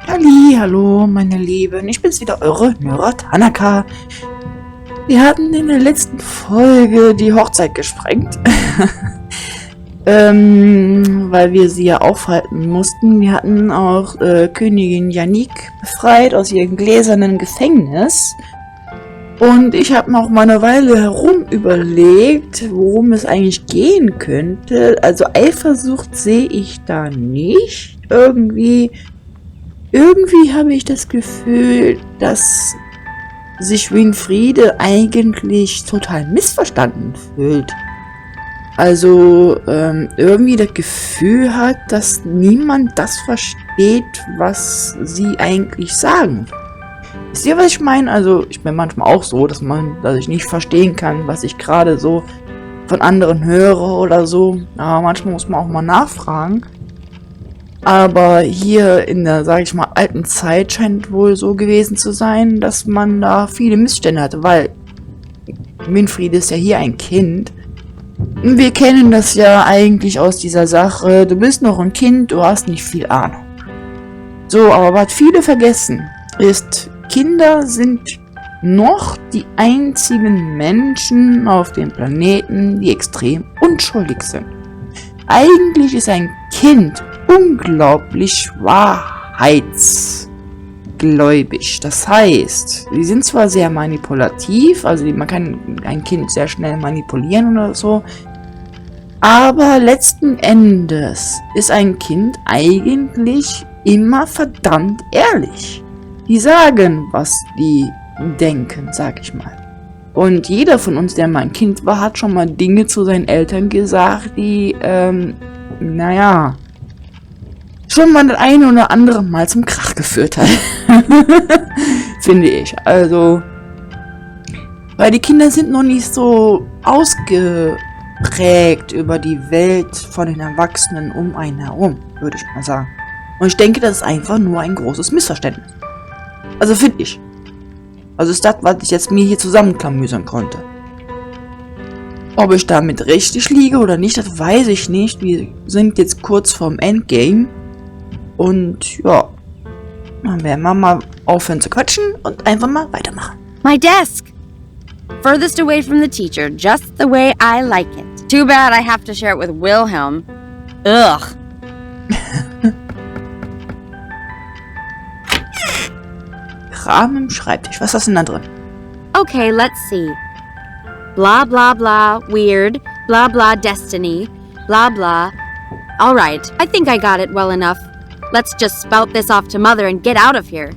Hallo, meine Lieben, ich bin's wieder, eure Nora Tanaka. Wir hatten in der letzten Folge die Hochzeit gesprengt, weil wir sie ja aufhalten mussten. Wir hatten auch Königin Yannick befreit aus ihrem gläsernen Gefängnis. Und ich habe noch mal eine Weile herum überlegt, worum es eigentlich gehen könnte. Also Eifersucht sehe ich da nicht. Irgendwie habe ich das Gefühl, dass sich Winfriede eigentlich total missverstanden fühlt. Also irgendwie das Gefühl hat, dass niemand das versteht, was sie eigentlich sagen. Wisst ihr, was ich meine? Also ich bin manchmal auch so, dass ich nicht verstehen kann, was ich gerade so von anderen höre oder so. Aber manchmal muss man auch mal nachfragen. Aber hier in der, sag ich mal, alten Zeit scheint wohl so gewesen zu sein, dass man da viele Missstände hatte, weil Winfriede ist ja hier ein Kind. Und wir kennen das ja eigentlich aus dieser Sache, du bist noch ein Kind, du hast nicht viel Ahnung. So, aber was viele vergessen, ist, Kinder sind noch die einzigen Menschen auf dem Planeten, die extrem unschuldig sind. Eigentlich ist ein Kind unglaublich wahrheitsgläubig. Das heißt, sie sind zwar sehr manipulativ, also man kann ein Kind sehr schnell manipulieren oder so, aber letzten Endes ist ein Kind eigentlich immer verdammt ehrlich. Die sagen, was die denken, sag ich mal. Und jeder von uns, der mal ein Kind war, hat schon mal Dinge zu seinen Eltern gesagt, die, schon mal das eine oder andere Mal zum Krach geführt hat. Finde ich. Also, weil die Kinder sind noch nicht so ausgeprägt über die Welt von den Erwachsenen um einen herum, würde ich mal sagen. Und ich denke, das ist einfach nur ein großes Missverständnis. Also finde ich. Also ist das, was ich jetzt mir hier zusammenklamüsern konnte. Ob ich damit richtig liege oder nicht, das weiß ich nicht. Wir sind jetzt kurz vorm Endgame. Und ja, dann werden wir mal aufhören zu quatschen und einfach mal weitermachen. My desk! Furthest away from the teacher, just the way I like it. Too bad I have to share it with Wilhelm. Ugh. Kram im Schreibtisch. Was ist das denn da drin? Okay, let's see. Blah, blah, blah, weird. Blah, blah, destiny. Blah, blah. Alright, I think I got it well enough. Let's just spout this off to Mother and get out of here.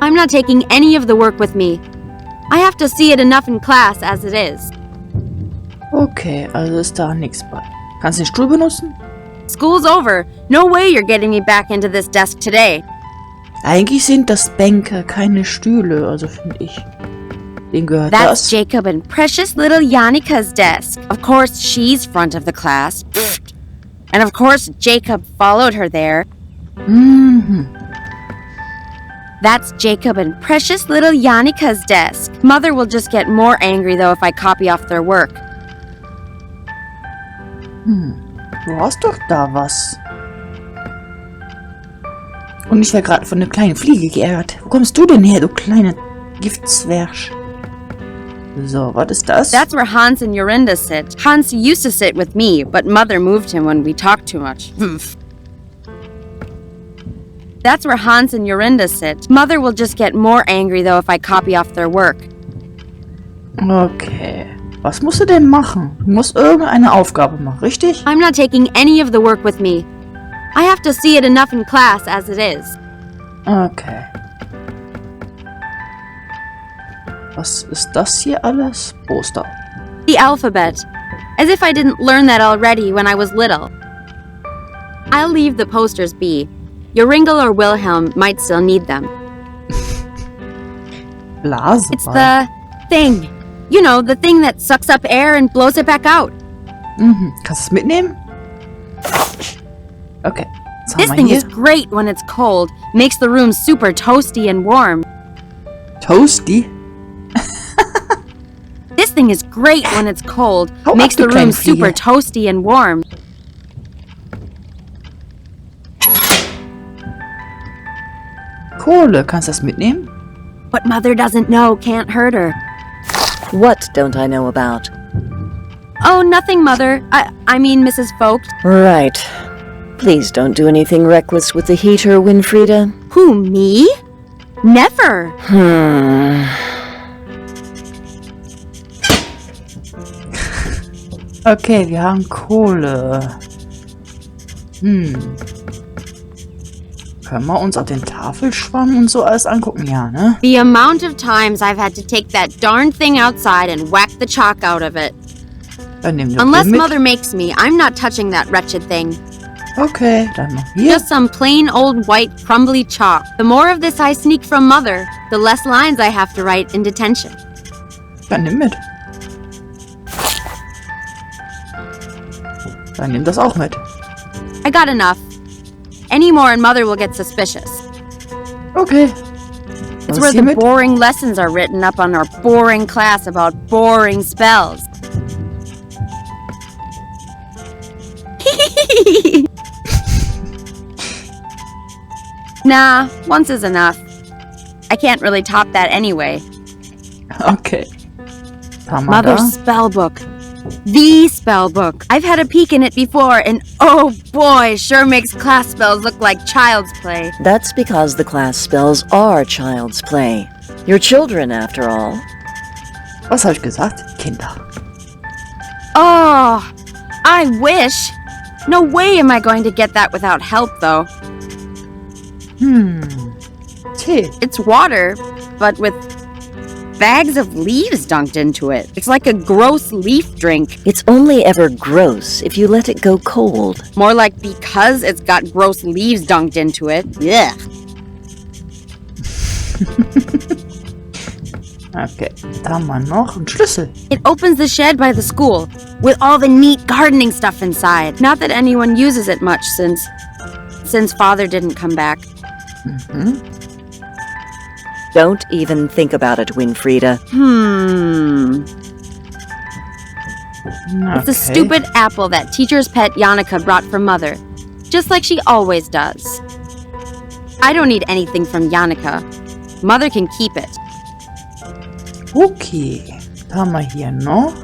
I'm not taking any of the work with me. I have to see it enough in class as it is. Okay, also ist da nichts bei. Kannst du den Stuhl benutzen? School's over. No way you're getting me back into this desk today. Eigentlich sind das Bänke, keine Stühle, also finde ich. Den gehört That's das. Jacob and precious little Jannika's desk. Of course, she's front of the class. Pfft. And of course, Jacob followed her there. Mhm. That's Jacob and precious little Jannika's desk. Mother will just get more angry, though, if I copy off their work. Du hast doch da was. Und ich werde gerade von einer kleinen Fliege geärgert. Wo kommst du denn her, du kleiner Giftzwerg? So, was ist das? That's where Hans and Jorinda sit. Hans used to sit with me, but Mother moved him when we talked too much. That's where Hans and Jorinda sit. Mother will just get more angry, though, if I copy off their work. Okay. Was musst du denn machen? Du musst irgendeine Aufgabe machen, richtig? I'm not taking any of the work with me. I have to see it enough in class as it is. Okay. Was ist das hier alles? Poster. The alphabet. As if I didn't learn that already when I was little. I'll leave the posters be. Joringel or Wilhelm might still need them. Blase. It's the thing. You know, the thing that sucks up air and blows it back out. Mhm. Kannst du es mitnehmen? Okay. Was This haben wir thing hier? is great when it's cold. Makes the room super toasty and warm. Toasty? This thing is great when it's cold. Hau Makes ab, du the room kleine Fliege. super toasty and warm. Kohle, kannst du das mitnehmen? What Mother doesn't know can't hurt her. What don't I know about? Oh, nothing, Mother. I mean, Mrs. Vogt. Right. Please don't do anything reckless with the heater, Winfrieda. Who, me? Never. Okay, wir haben Kohle. Können wir uns auch den Tafelschwamm und so alles angucken? Ja, ne? The amount of times I've had to take that darn thing outside and whack the chalk out of it. Dann nehmen wir Unless den mit. Mother makes me, I'm not touching that wretched thing. Okay, dann noch hier. Just some plain old white crumbly chalk. The more of this I sneak from Mother, the less lines I have to write in detention. Dann nimm mit. Dann nimm das auch mit. I got enough. Any more and Mother will get suspicious. Okay. It's where the boring lessons are written up on our boring class about boring spells. Nah, once is enough. I can't really top that anyway. Okay. Haben wir Mother's da. spell book. The spell book. I've had a peek in it before, and oh boy, sure makes class spells look like child's play. That's because the class spells are child's play. You're children, after all. Was habe ich gesagt? Kinder. Oh, I wish. No way am I going to get that without help, though. Tee. It's water, but with bags of leaves dunked into it. It's like a gross leaf drink. It's only ever gross if you let it go cold. More like because it's got gross leaves dunked into it. Ugh. Okay. Da haben wir noch einen Schlüssel. It opens the shed by the school, with all the neat gardening stuff inside. Not that anyone uses it much since Father didn't come back. Don't even think about it, Winfrieda. It's the stupid apple that teacher's pet Yannicka brought for Mother, just like she always does. I don't need anything from Yannicka. Mother can keep it. Okay. Da haben wir hier noch.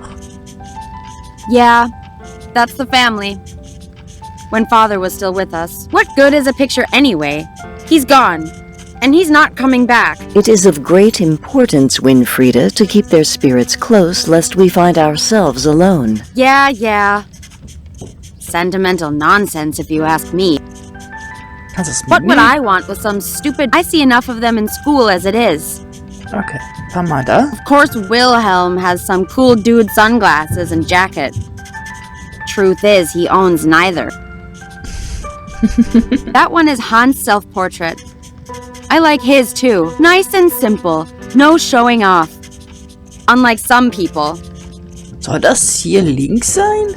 Yeah, that's the family. When Father was still with us. What good is a picture anyway? He's gone. And he's not coming back. It is of great importance, Winfrieda, to keep their spirits close lest we find ourselves alone. Yeah. Sentimental nonsense, if you ask me. Kannst du es What would mitnehmen? I want with some stupid... I see enough of them in school as it is. Okay. Haben wir da. Of course, Wilhelm has some cool dude sunglasses and jacket. Truth is, he owns neither. That one is Hans' self-portrait. I like his too. Nice and simple. No showing off. Unlike some people. Soll das hier links sein?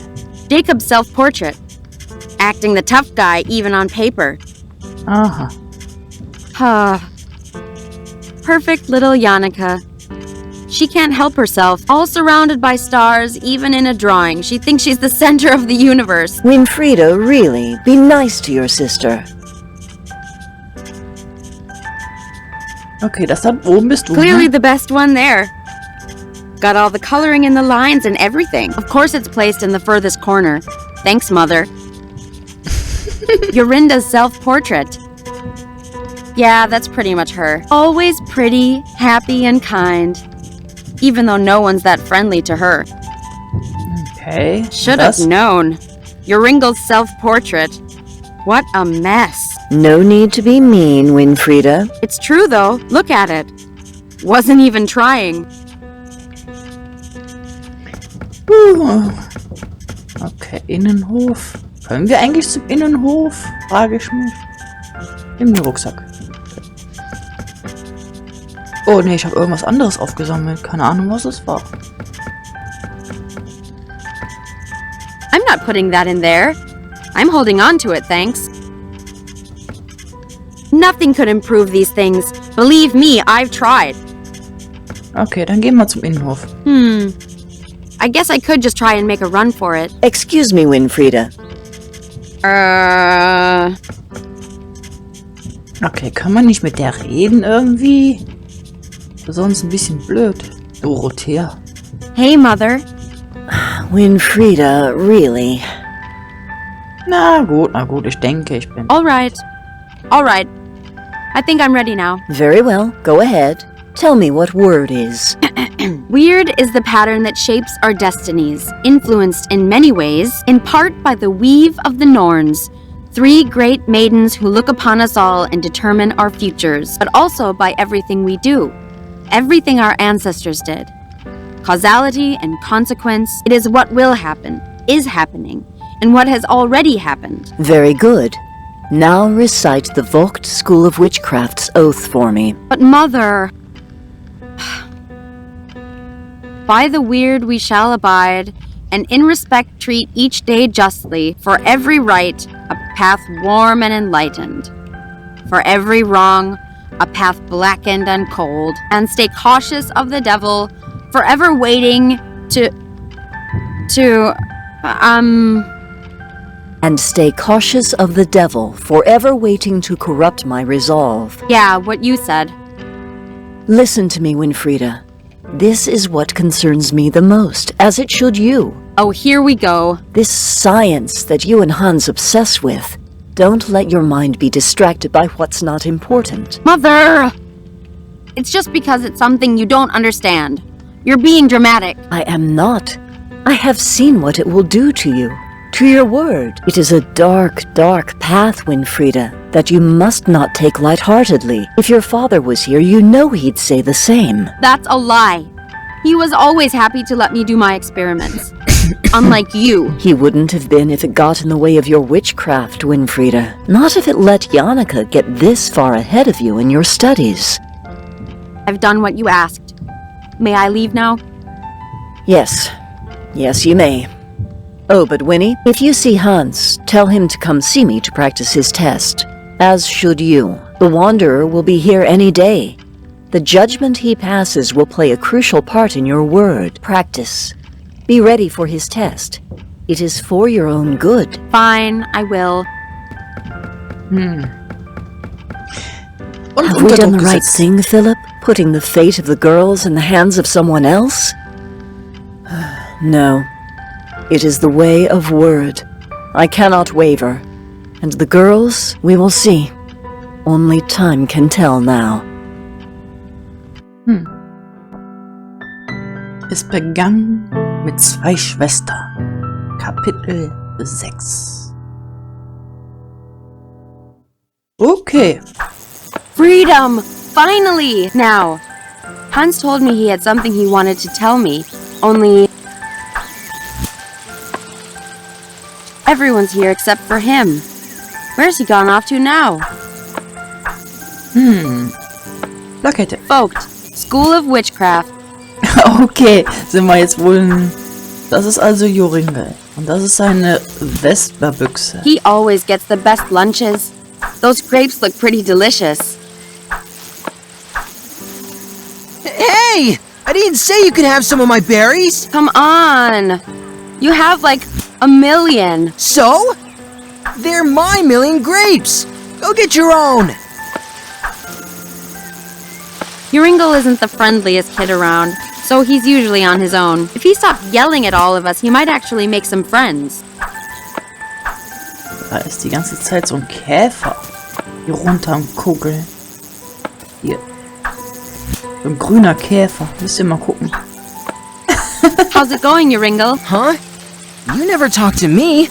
Jacob's self-portrait. Acting the tough guy even on paper. Aha. Perfect little Yannicka. She can't help herself. All surrounded by stars, even in a drawing. She thinks she's the center of the universe. Winfrieda, really, be nice to your sister. Okay, das da oben bist du. Clearly Ne? the best one there. Got all the coloring in the lines and everything. Of course it's placed in the furthest corner. Thanks, Mother. Yorinda's self-portrait. Yeah, that's pretty much her. Always pretty, happy, and kind. Even though no one's that friendly to her. Okay. Should have das? known. Yoringal's self-portrait. What a mess. No need to be mean, Winfrieda. It's true, though. Look at it. Wasn't even trying. Okay, Innenhof. Können wir eigentlich zum Innenhof? Frage ich mich. Nimm den Rucksack. Oh nee, ich habe irgendwas anderes aufgesammelt. Keine Ahnung, was es war. I'm not putting that in there. I'm holding on to it, thanks. Nothing could improve these things. Believe me, I've tried. Okay, dann gehen wir zum Innenhof. I guess I could just try and make a run for it. Excuse me, Winfrieda. Okay, kann man nicht mit der reden irgendwie? Sonst ein bisschen blöd. Dorothea. Hey, Mother. Winfrieda, really? Na gut, ich denke, ich bin... All right. I think I'm ready now. Very well, go ahead. Tell me what word is. Weird is the pattern that shapes our destinies, influenced in many ways, in part by the weave of the Norns, 3 great maidens who look upon us all and determine our futures, but also by everything we do, everything our ancestors did. Causality and consequence, it is what will happen, is happening, and what has already happened. Very good. Now recite the Vogt School of Witchcraft's oath for me. But Mother... By the weird we shall abide, and in respect treat each day justly, for every right, a path warm and enlightened. For every wrong, a path blackened and cold, and stay cautious of the devil, forever waiting And stay cautious of the devil, forever waiting to corrupt my resolve. Yeah, what you said. Listen to me, Winfrieda. This is what concerns me the most, as it should you. Oh, here we go. This science that you and Hans obsess with. Don't let your mind be distracted by what's not important. Mother! It's just because it's something you don't understand. You're being dramatic. I am not. I have seen what it will do to you. To your word. It is a dark, dark path, Winfrieda, that you must not take lightheartedly. If your father was here, you know he'd say the same. That's a lie. He was always happy to let me do my experiments. Unlike you. He wouldn't have been if it got in the way of your witchcraft, Winfrieda. Not if it let Jannika get this far ahead of you in your studies. I've done what you asked. May I leave now? Yes. Yes, you may. Oh, but Winnie, if you see Hans, tell him to come see me to practice his test. As should you. The Wanderer will be here any day. The judgment he passes will play a crucial part in your word. Practice. Be ready for his test. It is for your own good. Fine, I will. Have we done the right thing, Philip? Putting the fate of the girls in the hands of someone else? No. It is the way of word. I cannot waver. And the girls, we will see. Only time can tell now. Es begann mit 2 Schwestern. Kapitel 6. Okay. Freedom! Finally! Now, Hans told me he had something he wanted to tell me, only... Everyone's here except for him. Where's he gone off to now? Plakette. Vogt, School of Witchcraft. Okay, sind wir jetzt wohl... Das ist also Joringel. Und das ist seine Vesperbüchse. He always gets the best lunches. Those grapes look pretty delicious. Hey! I didn't say you could have some of my berries! Come on! You have like a million. So? They're my million grapes! Go get your own! Joringel isn't the friendliest kid around, so he's usually on his own. If he stopped yelling at all of us, he might actually make some friends. Da ist die ganze Zeit so ein Käfer hier runter am Kugeln. Hier. So ein grüner Käfer. Müsst ihr mal gucken. How's it going, Joringel? Huh? You never talk to me.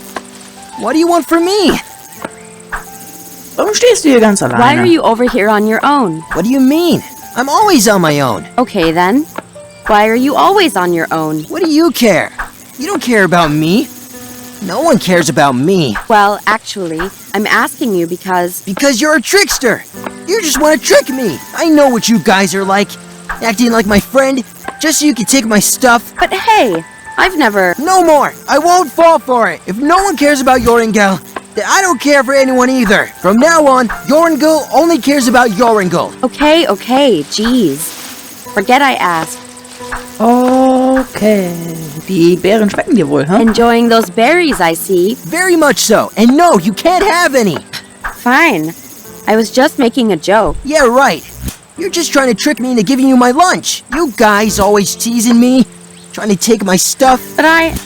What do you want from me? Warum stehst du hier ganz alleine? Why are you over here on your own? What do you mean? I'm always on my own. Okay then. Why are you always on your own? What do you care? You don't care about me. No one cares about me. Well, actually, I'm asking you because... Because you're a trickster. You just want to trick me. I know what you guys are like. Acting like my friend, just so you can take my stuff. But hey, I've never... No more. I won't fall for it. If no one cares about Joringel, then I don't care for anyone either. From now on, Joringel only cares about Joringel. Okay, jeez. Forget I asked. Okay. Die Beeren schmecken dir wohl, hä? Enjoying those berries, I see. Very much so. And no, you can't have any. Fine. I was just making a joke. Yeah, right. You're just trying to trick me into giving you my lunch. You guys always teasing me, trying to take my stuff. But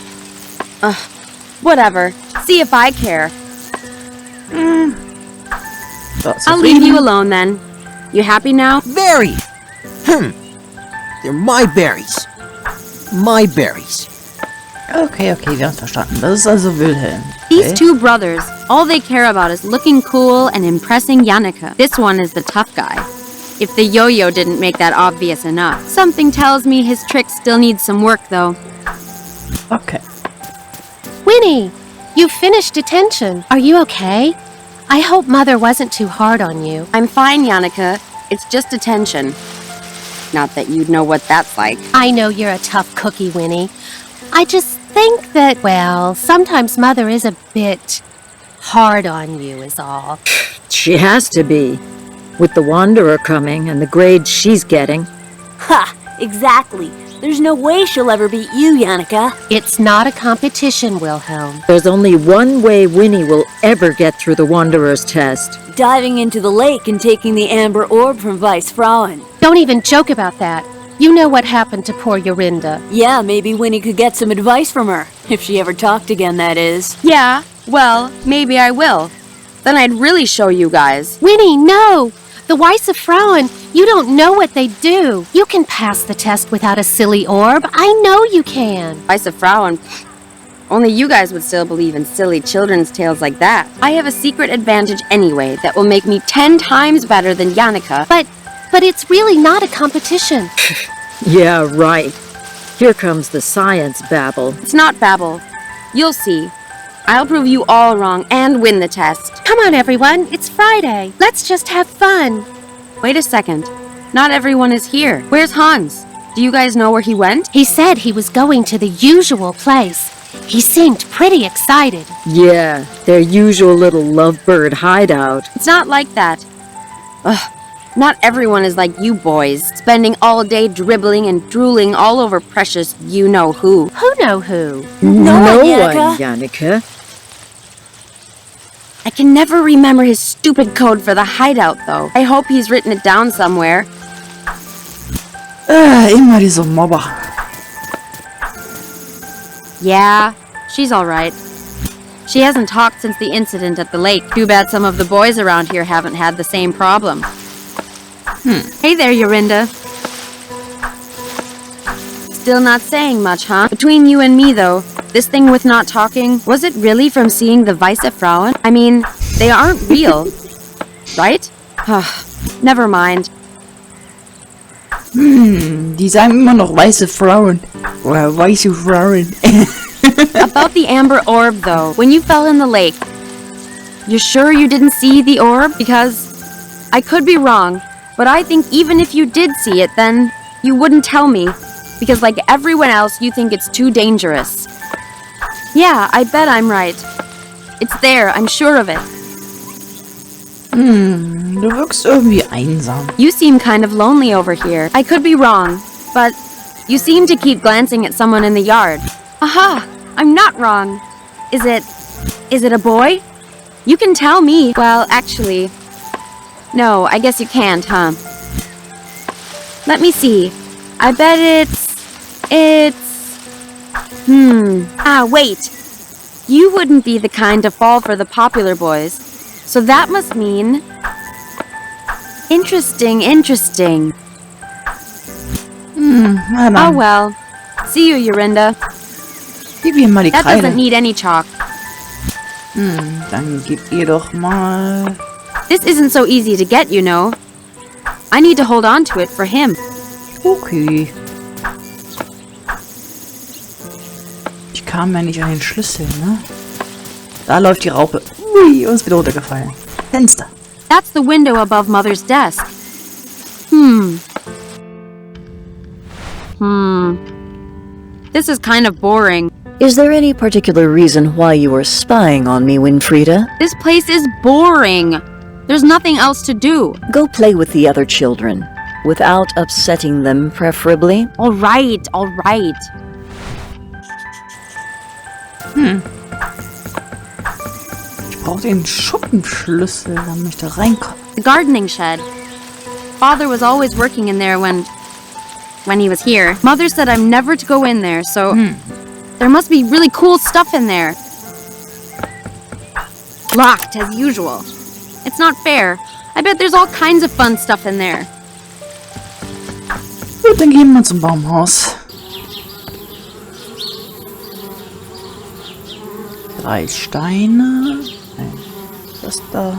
whatever. See if I care. So, I'll leave you alone then. You happy now? Very. They're my berries. My berries. Okay, wir haben verstanden. Das ist also Wilhelm. These Okay. two brothers, all they care about is looking cool and impressing Yannicka. This one is the tough guy. If the yo-yo didn't make that obvious enough. Something tells me his trick still needs some work, though. Okay. Winnie, you finished detention. Are you okay? I hope Mother wasn't too hard on you. I'm fine, Yannicka. It's just detention. Not that you'd know what that's like. I know you're a tough cookie, Winnie. I just think that, well, sometimes Mother is a bit hard on you is all. She has to be. With the Wanderer coming and the grades she's getting. Ha! Exactly. There's no way she'll ever beat you, Yannicka. It's not a competition, Wilhelm. There's only one way Winnie will ever get through the Wanderer's test. Diving into the lake and taking the amber orb from Weissfrauen. Don't even joke about that. You know what happened to poor Yorinda. Yeah, maybe Winnie could get some advice from her. If she ever talked again, that is. Yeah, well, maybe I will. Then I'd really show you guys. Winnie, no! The Weissfrauen, you don't know what they do. You can pass the test without a silly orb. I know you can. Weissfrauen. Only you guys would still believe in silly children's tales like that. I have a secret advantage anyway that will make me 10 times better than Yannicka. But it's really not a competition. Yeah, right. Here comes the science babble. It's not babble. You'll see. I'll prove you all wrong and win the test. Come on, everyone. It's Friday. Let's just have fun. Wait a second. Not everyone is here. Where's Hans? Do you guys know where he went? He said he was going to the usual place. He seemed pretty excited. Yeah, their usual little lovebird hideout. It's not like that. Ugh. Not everyone is like you boys, spending all day dribbling and drooling all over precious you-know-who. Who know who? No Yannicka. one, Yannicka. I can never remember his stupid code for the hideout, though. I hope he's written it down somewhere. Immer diese Mobber. Yeah, she's all right. She hasn't talked since the incident at the lake. Too bad some of the boys around here haven't had the same problem. Hey there, Yorinda. Still not saying much, huh? Between you and me, though, this thing with not talking, was it really from seeing the Weissfrauen? I mean, they aren't real, right? Never mind. Die sagen immer noch weiße Frauen. Oder weiße Frauen. About the amber orb, though, when you fell in the lake, you sure you didn't see the orb? Because I could be wrong, but I think even if you did see it, then you wouldn't tell me. Because like everyone else, you think it's too dangerous. Yeah, I bet I'm right. It's there, I'm sure of it. Du wirkst irgendwie einsam. You seem kind of lonely over here. I could be wrong, but you seem to keep glancing at someone in the yard. Aha! I'm not wrong. Is it a boy? You can tell me. Well, actually, no, I guess you can't, huh? Let me see. I bet wait. You wouldn't be the kind to fall for the popular boys. So that must mean... Interesting. Na Oh dann, well. See you, Yorinda. gib ihr mal die That Kreide. doesn't need any chalk. Dann gib ihr doch mal... This isn't so easy to get, you know. I need to hold on to it for him. Okay. Ich kam ja nicht an den Schlüssel, ne? Da läuft die Raupe. Ui, und ist wieder runtergefallen. Fenster. That's the window above Mother's desk. This is kind of boring. Is there any particular reason why you are spying on me, Winfrieda? This place is boring. There's nothing else to do. Go play with the other children. Without upsetting them, preferably. All right. Ich brauche den Schuppenschlüssel, damit ich da reinkomme. The gardening shed. Father was always working in there when he was here. Mother said I'm never to go in there, so there must be really cool stuff in there. Locked, as usual. It's not fair. I bet there's all kinds of fun stuff in there. Gut, dann gehen wir zum Baumhaus. 3 Steine. Nein, das da.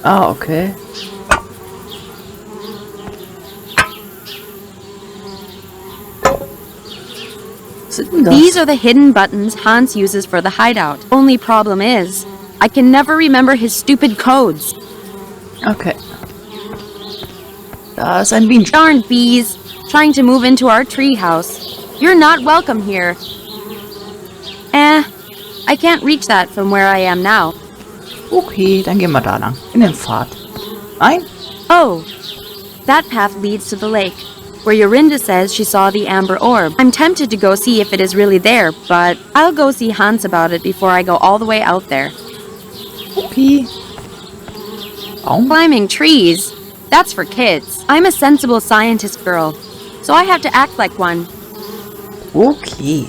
Ah, okay. Was ist denn das? These are the hidden buttons Hans uses for the hideout. Only problem is, I can never remember his stupid codes. Okay. Da ist ein Bienenstock. Darn bees, trying to move into our treehouse. You're not welcome here. I can't reach that from where I am now. Okay, dann gehen wir da lang. In den Pfad. Nein? Oh, that path leads to the lake, where Yorinda says she saw the amber orb. I'm tempted to go see if it is really there, but I'll go see Hans about it before I go all the way out there. Okay. Baum? Climbing trees? That's for kids. I'm a sensible scientist girl, so I have to act like one. Okay.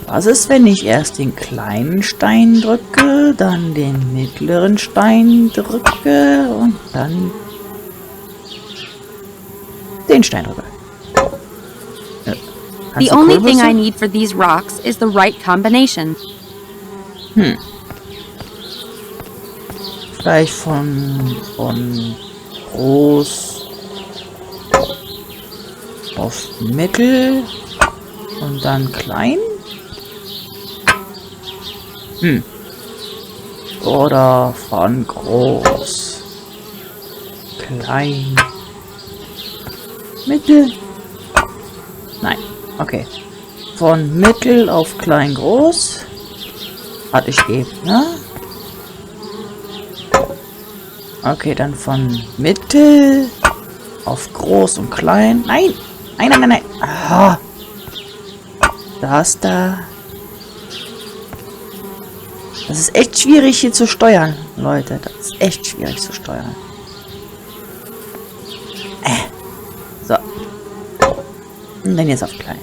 Was ist, wenn ich erst den kleinen Stein drücke, dann den mittleren Stein drücke und dann den Stein drücke? The only thing I need for these rocks is the right combination. Vielleicht von groß auf mittel und dann klein? Oder von groß, klein, mittel? Nein, okay. Von mittel auf klein, groß. Hatte ich eben, ne? Okay, dann von mittel auf groß und klein. Nein! Nein, nein, nein, nein. Ah. Das da. Das ist echt schwierig hier zu steuern, Leute. Das ist echt schwierig zu steuern. So. Und dann jetzt auf klein.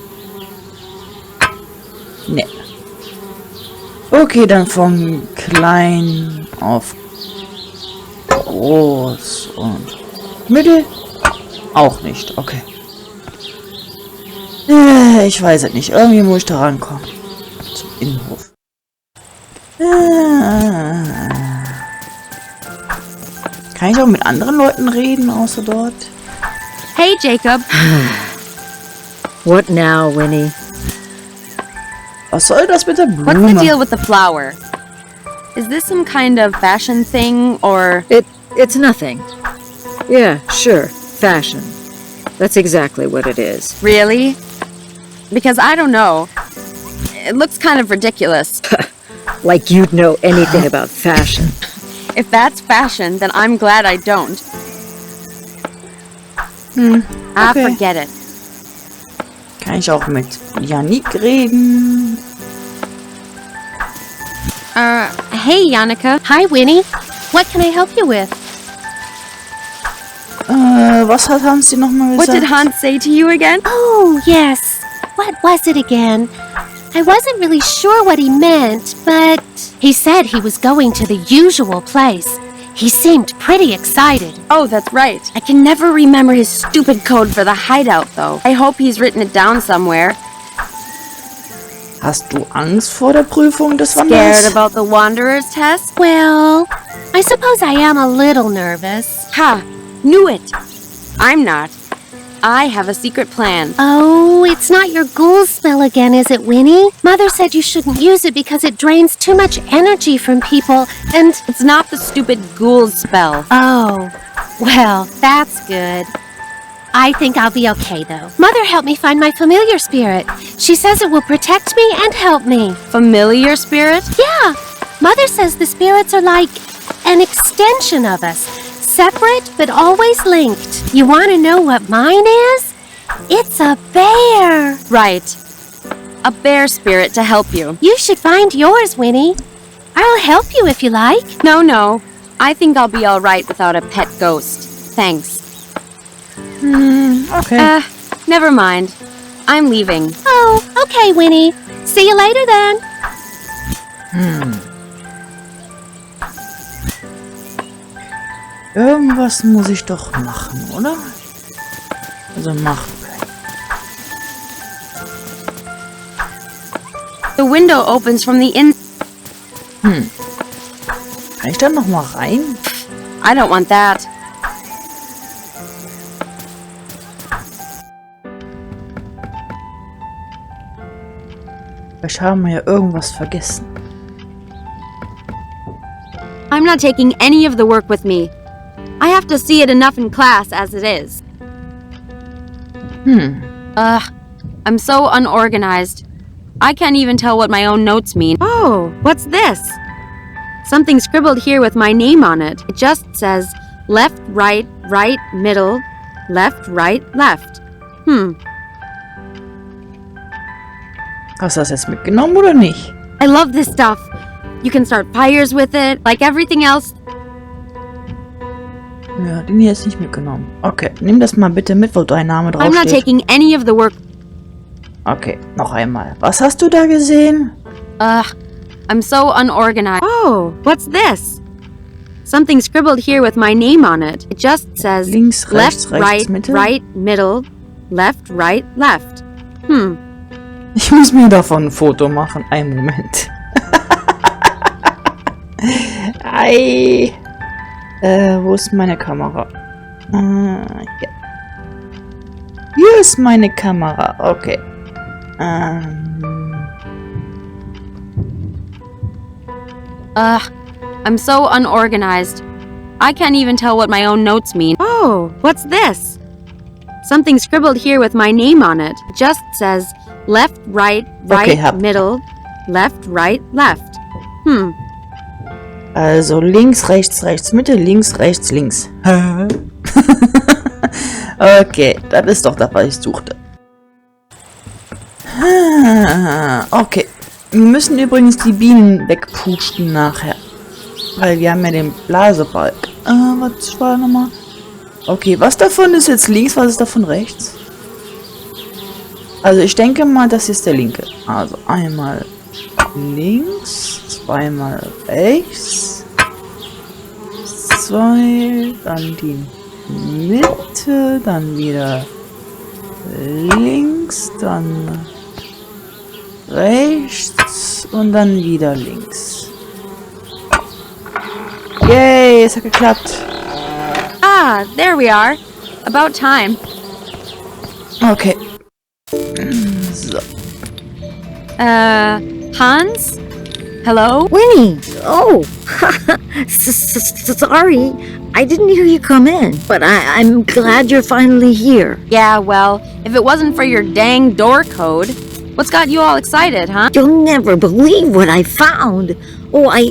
Ne. Okay, dann von klein auf groß und mittel. Auch nicht, okay. Ich weiß es nicht. Irgendwie muss ich da rankommen. Zum Innenhof. Kann ich auch mit anderen Leuten reden, außer dort? Hey, Jacob. What now, Winnie? Was soll das mit der What's the Blume? deal with the flower? Is this some kind of fashion thing, or... It's nothing. Yeah, sure. Fashion. That's exactly what it is. Really? Because I don't know. It looks kind of ridiculous. Like you'd know anything about fashion. If that's fashion, then I'm glad I don't. Okay. Forget it. Kann ich auch mit Yannick reden? Hey, Yannicka. Hi, Winnie. What can I help you with? Was hat Hans dir nochmal What gesagt? did Hans say to you again? Oh, yes. What was it again? I wasn't really sure what he meant, but he said he was going to the usual place. He seemed pretty excited. Oh, that's right. I can never remember his stupid code for the hideout, though. I hope he's written it down somewhere. Hast du Angst vor der Prüfung des Scared Wanderers? about the Wanderer's test? Well, I suppose I am a little nervous. Ha! Knew it! I'm not. I have a secret plan. Oh, it's not your ghoul spell again, is it, Winnie? Mother said you shouldn't use it because it drains too much energy from people, and... It's not the stupid ghoul spell. Oh, well, that's good. I think I'll be okay, though. Mother helped me find my familiar spirit. She says it will protect me and help me. Familiar spirit? Yeah, Mother says the spirits are like an extension of us. separate but always linked. You want to know what mine is? It's a bear. Right. A bear spirit to help you. You should find yours, Winnie. I'll help you if you like. No. I think I'll be alright without a pet ghost. Thanks. Okay. Never mind. I'm leaving. Oh, okay, Winnie. See you later then. Irgendwas muss ich doch machen, oder? Also machen können. The window opens from the in. Kann ich da noch mal rein? I don't want that. Vielleicht haben wir ja irgendwas vergessen. I'm not taking any of the work with me. I have to see it enough in class as it is. I'm so unorganized. I can't even tell what my own notes mean. Oh, what's this? Something scribbled here with my name on it. It just says left, right, right, middle, left, right, left. Hast du das jetzt mitgenommen oder nicht? I love this stuff. You can start fires with it, like everything else. Ja, den hier ist nicht mitgenommen. Okay, nimm das mal bitte mit, wo dein Name I'm not draufsteht. taking any of the work. Okay, noch einmal. Was hast du da gesehen? I'm so unorganized. Oh, what's this? Something scribbled here with my name on it. It just says Links, rechts, left, right, Mitte? right, middle, left, right, left. Ich muss mir davon ein Foto machen. Einen Moment. Ei. Wo ist meine Kamera? Hier. Hier ist meine Kamera. Okay. I'm so unorganized. I can't even tell what my own notes mean. Oh, what's this? Something scribbled here with my name on it. It just says left, right, right, Okay, middle, left, right, left. Also links, rechts, Mitte, links, rechts, links. Okay, das ist doch das, was ich suchte. Okay. Wir müssen übrigens die Bienen wegpusten nachher. Weil wir haben ja den Blasebalg. Was war nochmal? Okay, was davon ist jetzt links, was ist davon rechts? Also ich denke mal, das ist der linke. Also einmal links, zweimal rechts, zwei, dann die Mitte, dann wieder links, dann rechts und dann wieder links. Yay, es hat geklappt. Ah, there we are. About time. Okay. So. Hans? Hello? Winnie! Oh! Sorry, I didn't hear you come in, but I'm glad you're finally here. Yeah, well, if it wasn't for your dang door code, what's got you all excited, huh? You'll never believe what I found. Oh, I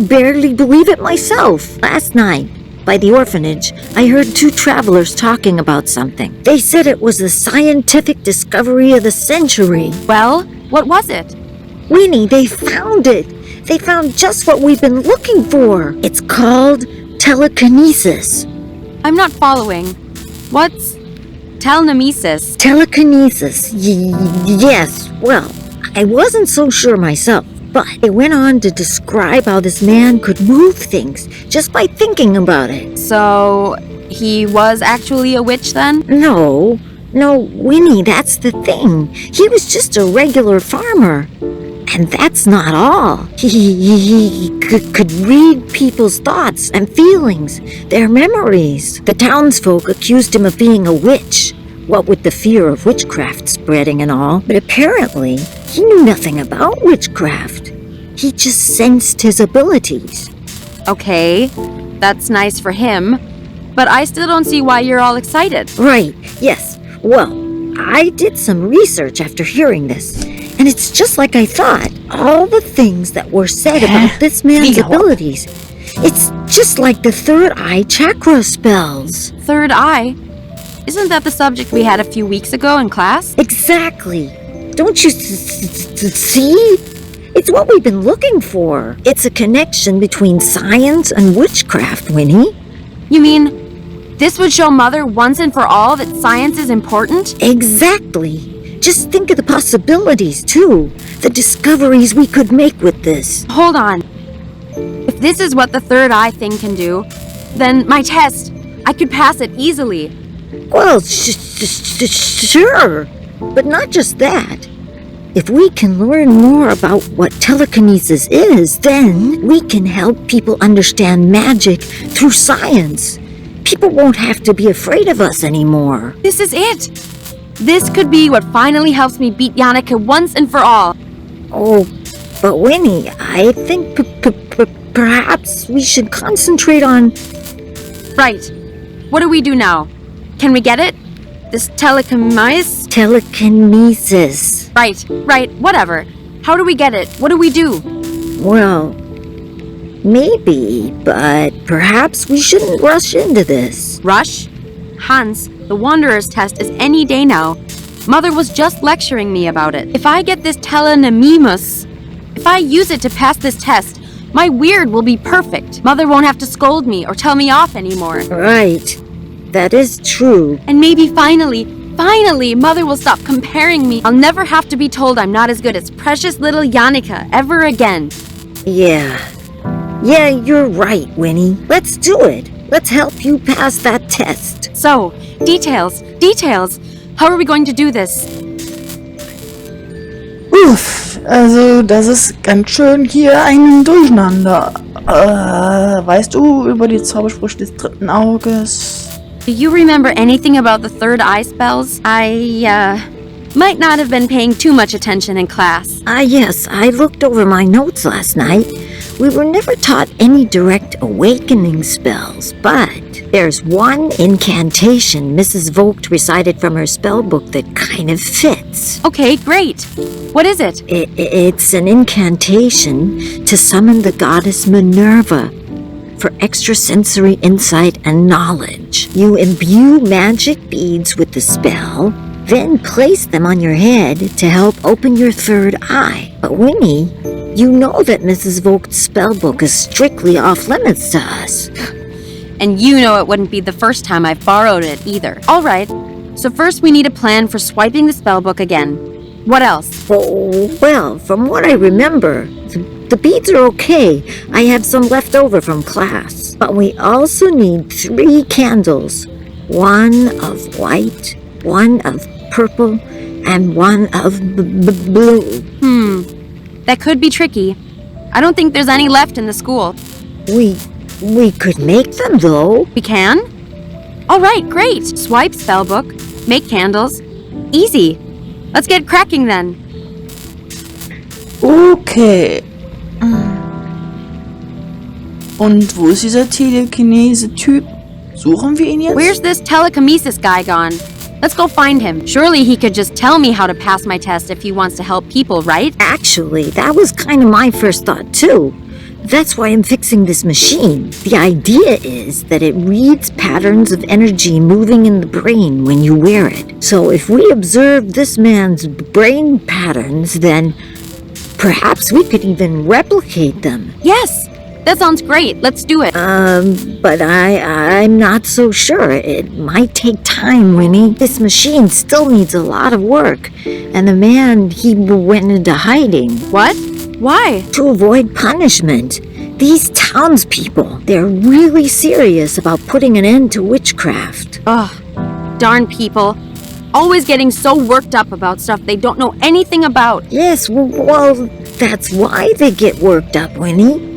barely believe it myself. Last night, by the orphanage, I heard two travelers talking about something. They said it was the scientific discovery of the century. Well, what was it? Winnie, they found it. They found just what we've been looking for. It's called telekinesis. I'm not following. What's telenemesis? Telekinesis. Yes, well, I wasn't so sure myself, but they went on to describe how this man could move things just by thinking about it. So, he was actually a witch then? No, Winnie, that's the thing. He was just a regular farmer. And that's not all. He could read people's thoughts and feelings, their memories. The townsfolk accused him of being a witch, what with the fear of witchcraft spreading and all. But apparently, he knew nothing about witchcraft. He just sensed his abilities. Okay, that's nice for him. But I still don't see why you're all excited. Right, yes. Well, I did some research after hearing this. And it's just like I thought. All the things that were said about this man's abilities. It's just like the third eye chakra spells. Third eye? Isn't that the subject we had a few weeks ago in class? Exactly. Don't you see? It's what we've been looking for. It's a connection between science and witchcraft, Winnie. You mean this would show Mother once and for all that science is important? Exactly. Just think of the possibilities, too. The discoveries we could make with this. Hold on. If this is what the third eye thing can do, then my test, I could pass it easily. Well, sure. But not just that. If we can learn more about what telekinesis is, then we can help people understand magic through science. People won't have to be afraid of us anymore. This is it. This could be what finally helps me beat Yannicka once and for all. Oh, but Winnie, I think perhaps we should concentrate on... Right. What do we do now? Can we get it? This telekinesis? Telekinesis. Right, whatever. How do we get it? What do we do? Well, maybe, but perhaps we shouldn't rush into this. Rush? Hans, the Wanderer's test is any day now. Mother was just lecturing me about it. If I get this telekinesis, if I use it to pass this test, my weird will be perfect. Mother won't have to scold me or tell me off anymore. Right. That is true. And maybe finally, Mother will stop comparing me. I'll never have to be told I'm not as good as precious little Yannicka ever again. Yeah, you're right, Winnie. Let's do it. Let's help you pass that test. So, details. How are we going to do this? Uff, also das ist ganz schön hier ein Durcheinander. Weißt du über die Zaubersprüche des dritten Auges? Do you remember anything about the third eye spells? I might not have been paying too much attention in class. Yes, I looked over my notes last night. We were never taught any direct awakening spells, but there's one incantation Mrs. Vogt recited from her spell book that kind of fits. Okay, great. What is it? It's an incantation to summon the goddess Minerva for extrasensory insight and knowledge. You imbue magic beads with the spell, then place them on your head to help open your third eye. But Winnie, you know that Mrs. Vogt's spellbook is strictly off limits to us. And you know it wouldn't be the first time I've borrowed it either. All right, so first we need a plan for swiping the spellbook again. What else? Well, from what I remember, the beads are okay. I have some left over from class. But we also need 3 candles. One of white, one of purple, and one of blue. That could be tricky. I don't think there's any left in the school. We could make them, though. We can? All right, great. Swipe spellbook, make candles. Easy. Let's get cracking then. Okay. Und wo ist dieser Telekinese-Typ? Suchen wir ihn jetzt? Where's this telekinesis guy gone? Let's go find him. Surely he could just tell me how to pass my test if he wants to help people, right? Actually, that was kind of my first thought, too. That's why I'm fixing this machine. The idea is that it reads patterns of energy moving in the brain when you wear it. So if we observe this man's brain patterns, then perhaps we could even replicate them. Yes! That sounds great. Let's do it. But I'm not so sure. It might take time, Winnie. This machine still needs a lot of work. And the man, he went into hiding. What? Why? To avoid punishment. These townspeople, they're really serious about putting an end to witchcraft. Ugh, darn people. Always getting so worked up about stuff they don't know anything about. Yes, well, that's why they get worked up, Winnie.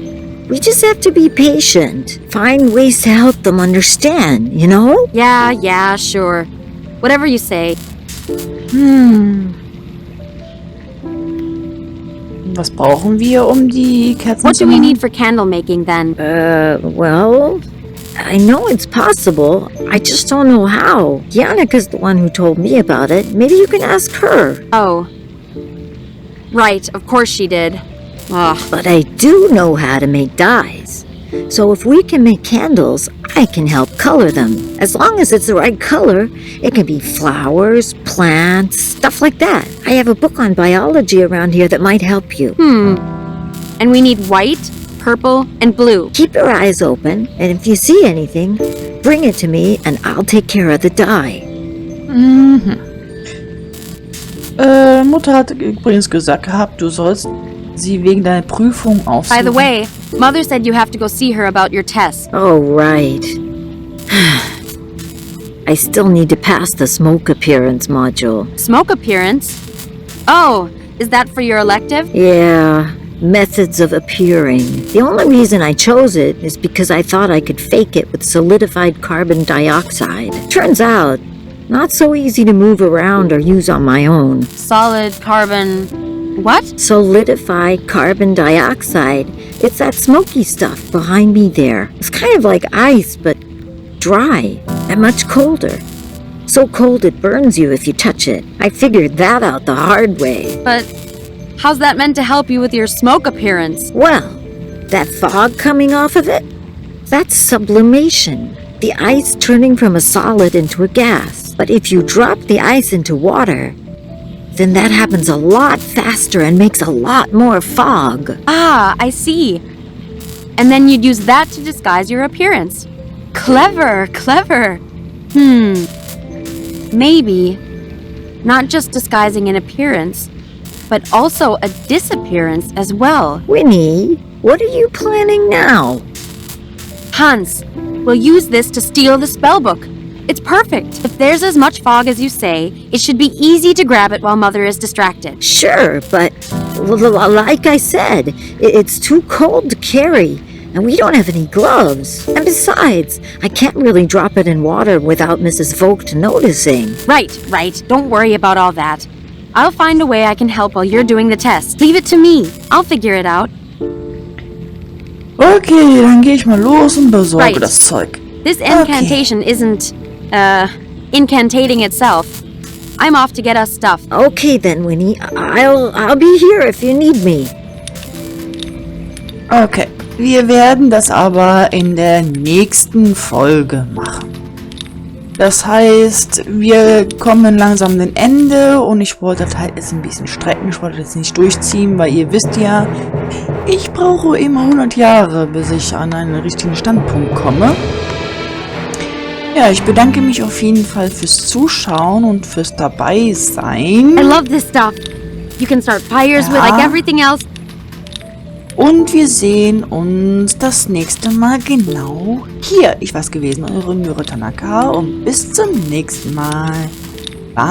We just have to be patient. Find ways to help them understand, you know? Yeah, sure. Whatever you say. Was brauchen wir, um die Kerzen What zu do we machen? need for candle making then? Well, I know it's possible. I just don't know how. Yannicka's the one who told me about it. Maybe you can ask her. Oh. Right, of course she did. Ugh. But I do know how to make dyes. So if we can make candles, I can help color them. As long as it's the right color, it can be flowers, plants, stuff like that. I have a book on biology around here that might help you. And we need white, purple, and blue. Keep your eyes open, and if you see anything, bring it to me and I'll take care of the dye. Mutter hat übrigens gesagt gehabt, du sollst sie wegen deiner Prüfung By aufsuchen. the way, Mother said you have to go see her about your test. Oh, right. I still need to pass the smoke appearance module. Smoke appearance? Oh, is that for your elective? Yeah, methods of appearing. The only reason I chose it is because I thought I could fake it with solidified carbon dioxide. Turns out, not so easy to move around or use on my own. Solid carbon... what? Solidified carbon dioxide. It's that smoky stuff behind me there. It's kind of like ice, but dry and much colder. So cold it burns you if you touch it. I figured that out the hard way. But how's that meant to help you with your smoke appearance? Well, that fog coming off of it, that's sublimation. The ice turning from a solid into a gas. But if you drop the ice into water, then that happens a lot faster and makes a lot more fog. Ah, I see. And then you'd use that to disguise your appearance. Clever, clever. Maybe not just disguising an appearance, but also a disappearance as well. Winnie, what are you planning now? Hans, we'll use this to steal the spellbook. It's perfect. If there's as much fog as you say, it should be easy to grab it while Mother is distracted. Sure, but like I said, it's too cold to carry, and we don't have any gloves. And besides, I can't really drop it in water without Mrs. Vogt noticing. Right. Don't worry about all that. I'll find a way I can help while you're doing the test. Leave it to me. I'll figure it out. Okay, dann gehe ich mal los und besorge Right. das Zeug. This incantation isn't, incantating itself. I'm off to get us stuff. Okay then, Winnie, I'll be here if you need me. Okay, wir werden das aber in der nächsten Folge machen. Das heißt, wir kommen langsam an den Ende und ich wollte das halt jetzt ein bisschen strecken. Ich wollte das nicht durchziehen, weil ihr wisst ja, ich brauche immer 100 Jahre, bis ich an einen richtigen Standpunkt komme. Ja, ich bedanke mich auf jeden Fall fürs Zuschauen und fürs Dabeisein. I love this stuff. You can start fires with like everything else. Und wir sehen uns das nächste Mal genau hier. Ich war's gewesen, eure Myra Tanaka und bis zum nächsten Mal. Bye.